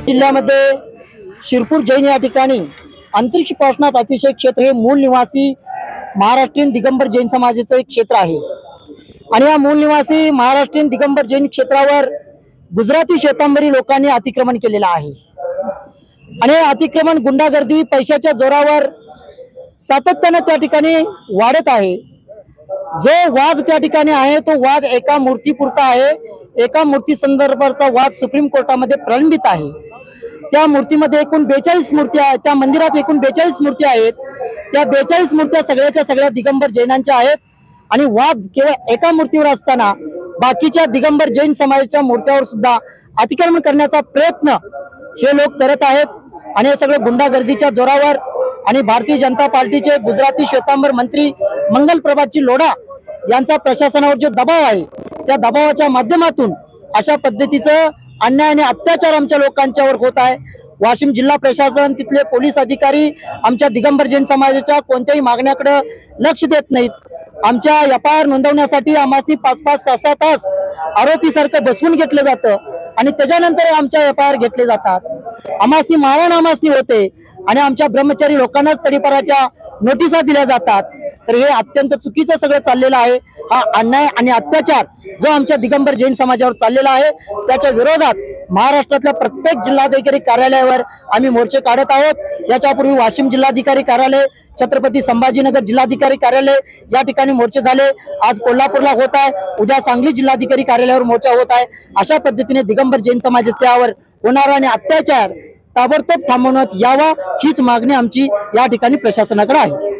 जिल्ह्यामध्ये शिरपूर जैन या ठिकाणी अंतरिक्ष प्रश्नात अतिशय क्षेत्र हे मूळ निवासी महाराष्ट्रीयन दिगंबर जैन समाजाचं एक क्षेत्र आहे आणि या मूळ निवासी महाराष्ट्रीयन दिगंबर जैन क्षेत्रावर गुजराती श्वेतांबरी लोकांनी अतिक्रमण केलेलं आहे आणि अतिक्रमण गुंडागर्दी पैशाच्या जोरावर सातत्याने त्या ठिकाणी वाढत आहे। जो वाद त्या ठिकाणी आहे तो वाद एका मूर्तीपुरता आहे। एका मूर्ती संदर्भाचा वाद सुप्रीम कोर्टामध्ये प्रलंबित आहे। त्या मूर्तीमध्ये एकूण 42 मूर्ती आहेत। त्या मंदिरात एकूण 42 मूर्ती आहेत। त्या 42 मूर्त्या सगळ्याच्या सगळ्या दिगंबर जैनांच्या आहेत आणि वाद केवळ एका मूर्तीवर असताना बाकीच्या दिगंबर जैन समाजाच्या मूर्त्यावर सुद्धा अतिक्रमण करण्याचा प्रयत्न हे लोक करत आहेत आणि हे सगळं गुंडागर्दीच्या जोरावर आणि भारतीय जनता पार्टीचे गुजराती श्वेतांबर मंत्री मंगल प्रभातची लोढा यांचा प्रशासनावर जो दबाव आहे त्या दबावाच्या माध्यमातून अशा पद्धतीचं अन्याय आणि अत्याचार आमच्या लोकांच्यावर होत आहे। वाशिम जिल्हा प्रशासन तिथले पोलीस अधिकारी आमच्या दिगंबर जैन समाजाच्या कोणत्याही मागण्याकडे लक्ष देत नाहीत। आमच्या एफआयआर नोंदवण्यासाठी आम्हासनी 5-5, 6-6 तास आरोपी सारखं बसवून घेतलं जातं आणि त्याच्यानंतर आमच्या एफआयआर घेतले जातात। आम्हासनी मारहाण होते आणि आमच्या ब्रह्मचारी लोकांनाच तडीपाराच्या नोटिसा दिल्या जातात। तर हे अत्यंत चुकीचं सगळं चाललेलं आहे। हा अन्याय आणि अत्याचार जो आमच्या दिगंबर जैन समाजावर चाललेला आहे त्याच्या विरोधात महाराष्ट्रातल्या प्रत्येक जिल्हाधिकारी कार्यालयावर आम्ही मोर्चे काढत आहोत। याच्यापूर्वी वाशिम जिल्हाधिकारी कार्यालय, छत्रपती संभाजीनगर जिल्हाधिकारी कार्यालय या ठिकाणी मोर्चे झाले। आज कोल्हापूरला होत आहे, उद्या सांगली जिल्हाधिकारी कार्यालयावर मोर्चा होत आहे। अशा पद्धतीने दिगंबर जैन समाजाच्यावर होणारा आणि अत्याचार ताबडतोब थांबवण्यात यावा हीच मागणी आमची या ठिकाणी प्रशासनाकडे आहे।